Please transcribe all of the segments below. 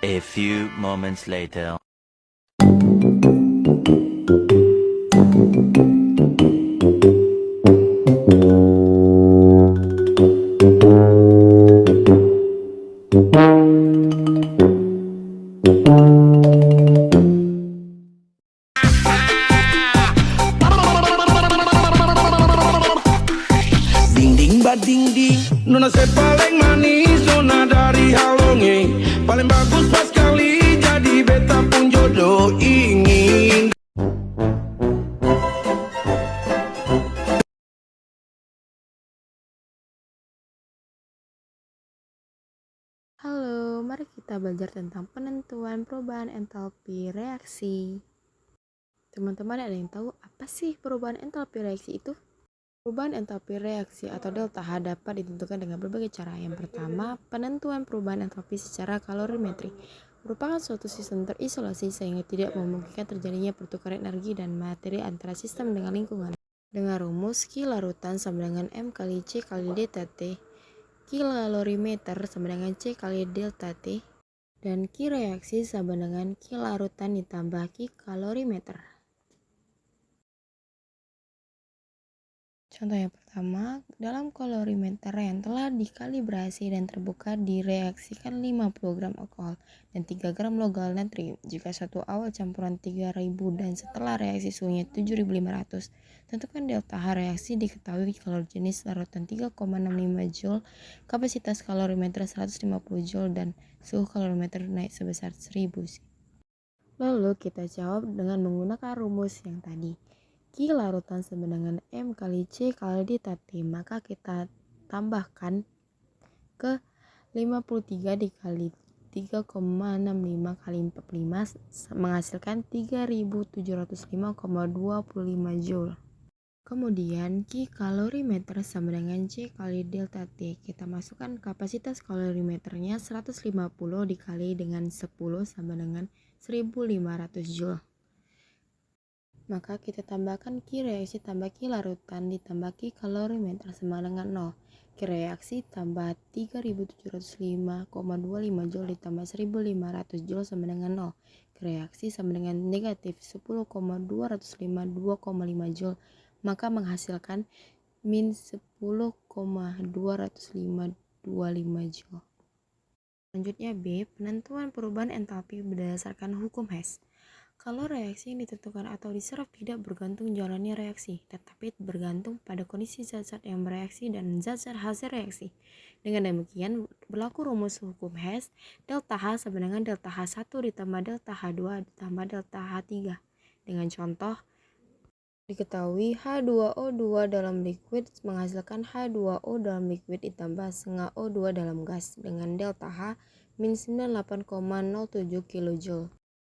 A few moments later. Ding ding ba ding ding, nona saya paling manis, nona dari Halonge, paling bagus pas kali, jadi beta pun jodoh ingin. Halo, mari kita belajar tentang penentuan perubahan entalpi reaksi. Teman-teman ada yang tahu apa sih perubahan entalpi reaksi itu? Perubahan entalpi reaksi atau delta H dapat ditentukan dengan berbagai cara. Yang pertama, penentuan perubahan entalpi secara kalorimetri merupakan suatu sistem terisolasi sehingga tidak memungkinkan terjadinya pertukaran energi dan materi antara sistem dengan lingkungan. Dengan rumus Q larutan sama dengan M kali C kali delta T, Q kalorimeter sama dengan C kali delta T, dan Q reaksi sama dengan Q larutan ditambah Q kalorimeter. Contoh yang pertama, dalam kalorimeter yang telah dikalibrasi dan terbuka direaksikan 50 gram alkohol dan 3 gram logam natrium. Jika satu awal campuran 3000 dan setelah reaksi suhunya 7500, tentukan delta H reaksi diketahui kalau jenis larutan 3,65 Joule, kapasitas kalorimeter 150 Joule dan suhu kalorimeter naik sebesar 1000. Lalu kita jawab dengan menggunakan rumus yang tadi. Q larutan sama dengan M kali C kali delta T, maka kita tambahkan ke 53 dikali 3,65 kali 45 menghasilkan 3705,25 Joule. Kemudian Q kalorimeter sama dengan C kali delta T, kita masukkan kapasitas kalorimeternya 150 dikali dengan 10 sama dengan 1500 Joule. Maka kita tambahkan Q reaksi tambah Q larutan ditambah Q kalorimeter sama dengan 0. Q reaksi tambah 3705,25 Joule ditambah 1500 Joule sama dengan 0. Q reaksi sama dengan negatif 10,252,5 Joule, maka menghasilkan min 10,20525 Joule. Selanjutnya B, penentuan perubahan entalpi berdasarkan hukum Hess. Kalau reaksi yang ditentukan atau diserap tidak bergantung jalannya reaksi, tetapi bergantung pada kondisi zat-zat yang bereaksi dan zat-zat hasil reaksi. Dengan demikian, berlaku rumus hukum Hess, delta H sama dengan delta H1 ditambah delta H2 ditambah delta H3. Dengan contoh, diketahui H2O2 dalam liquid menghasilkan H2O dalam liquid ditambah setengah O2 dalam gas dengan delta H min 98,07 kJ.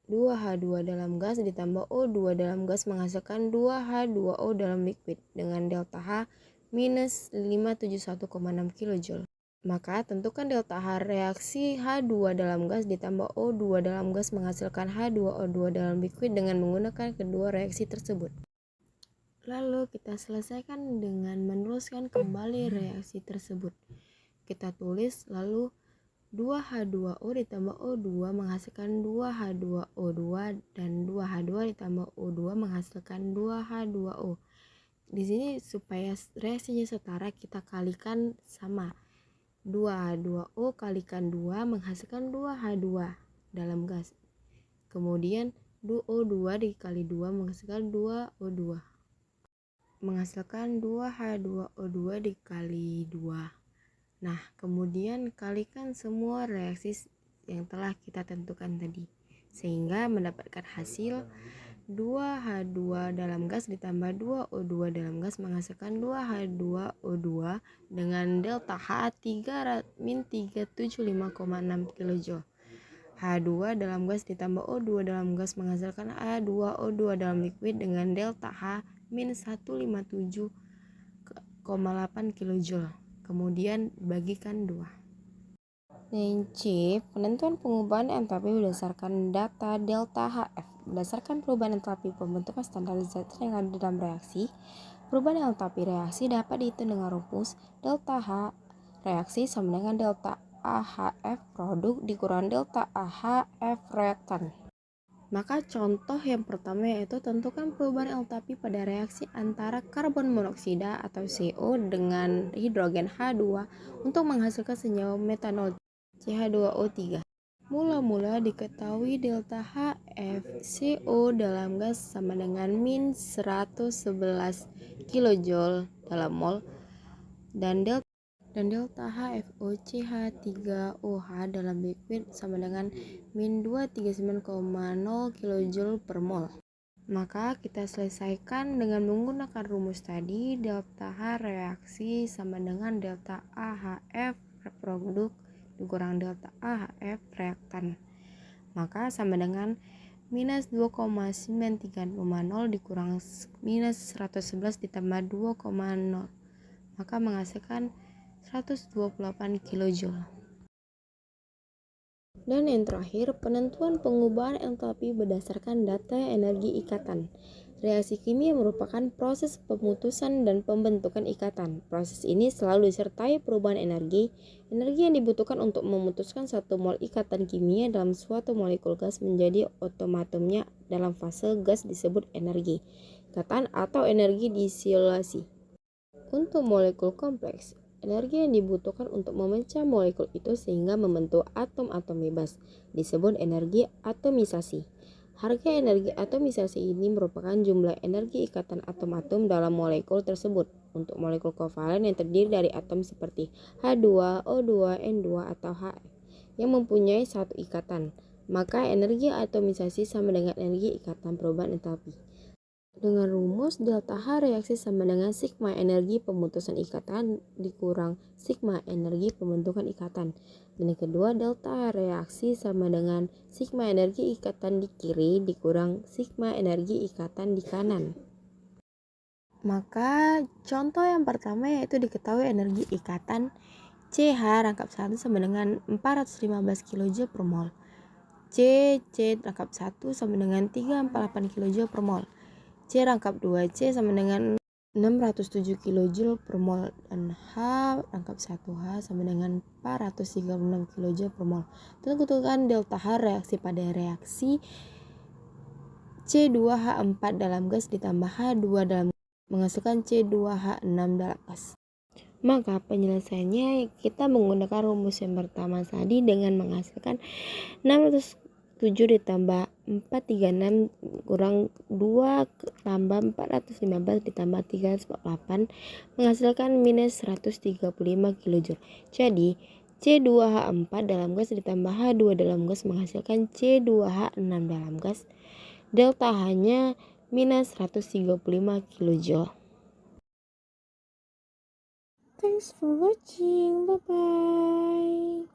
2H2 dalam gas ditambah O2 dalam gas menghasilkan 2H2O dalam liquid dengan delta H minus 571,6 kJ. Maka tentukan delta H reaksi H2 dalam gas ditambah O2 dalam gas menghasilkan H2O2 dalam liquid dengan menggunakan kedua reaksi tersebut. Lalu kita selesaikan dengan meneruskan kembali reaksi tersebut. Kita tulis lalu 2H2O ditambah O2 menghasilkan 2H2O2 dan 2H2 ditambah O2 menghasilkan 2H2O. Di sini supaya reaksinya setara kita kalikan sama. 2H2O kalikan 2 menghasilkan 2H2 dalam gas. Kemudian O2 dikali 2 menghasilkan 2O2. Menghasilkan 2H2O2 dikali 2. Nah, kemudian kalikan semua reaksi yang telah kita tentukan tadi, sehingga mendapatkan hasil 2H2 dalam gas ditambah 2O2 dalam gas menghasilkan 2H2O2 dengan delta H 375,6 kJ. H2 dalam gas ditambah O2 dalam gas menghasilkan H2O2 dalam liquid dengan delta H min 157,8 kJ. Kemudian bagikan 2. Dan C, penentuan pengubahan entalpi berdasarkan data delta HF. Berdasarkan perubahan entalpi pembentukan standar zat yang ada dalam reaksi, perubahan entalpi reaksi dapat dihitung dengan rumus delta H reaksi sama dengan delta AHF produk dikurang delta AHF reaktan. Maka contoh yang pertama yaitu tentukan perubahan entalpi pada reaksi antara karbon monoksida atau CO dengan hidrogen H2 untuk menghasilkan senyawa metanol CH2O3. Mula-mula diketahui delta HFCO dalam gas sama dengan min 111 kJ dalam mol dan delta HFOCH3OH dalam liquid sama dengan min 239,0 kJ per mol. Maka kita selesaikan dengan menggunakan rumus tadi. Delta H reaksi sama dengan delta AHF produk dikurang delta AHF reaktan. Maka sama dengan minus 2,930 dikurang minus 111 ditambah 2,0. Maka menghasilkan 128 kJ. Dan yang terakhir, penentuan pengubahan entalpi berdasarkan data energi ikatan. Reaksi kimia merupakan proses pemutusan dan pembentukan ikatan. Proses ini selalu disertai perubahan energi. Energi yang dibutuhkan untuk memutuskan 1 mol ikatan kimia dalam suatu molekul gas menjadi atom-atomnya dalam fase gas disebut energi ikatan atau energi diisolasi. Untuk molekul kompleks, energi yang dibutuhkan untuk memecah molekul itu sehingga membentuk atom-atom bebas disebut energi atomisasi. Harga energi atomisasi ini merupakan jumlah energi ikatan atom-atom dalam molekul tersebut. Untuk molekul kovalen yang terdiri dari atom seperti H2, O2, N2 atau HF yang mempunyai satu ikatan, maka energi atomisasi sama dengan energi ikatan perubahan entalpi. Dengan rumus delta H reaksi sama dengan sigma energi pemutusan ikatan dikurang sigma energi pembentukan ikatan. Dan yang kedua, delta H reaksi sama dengan sigma energi ikatan di kiri dikurang sigma energi ikatan di kanan. Maka contoh yang pertama yaitu diketahui energi ikatan CH rangkap 1 sama dengan 415 kJ per mol. C rangkap 1 sama dengan 348 kJ per mol. C rangkap 2C sama dengan 607 kJ per mol dan H rangkap 1H sama dengan 436 kJ per mol. Tentukan delta H reaksi pada reaksi C2H4 dalam gas ditambah H2 dalam menghasilkan C2H6 dalam gas. Maka penyelesaiannya kita menggunakan rumus yang pertama tadi dengan menghasilkan 607 ditambah 436 kurang 2 tambah 415 ditambah 348 menghasilkan minus 135 kJ. Jadi C2H4 dalam gas ditambah H2 dalam gas menghasilkan C2H6 dalam gas. Delta H-nya minus 135 kJ. Thanks for watching. Bye-bye.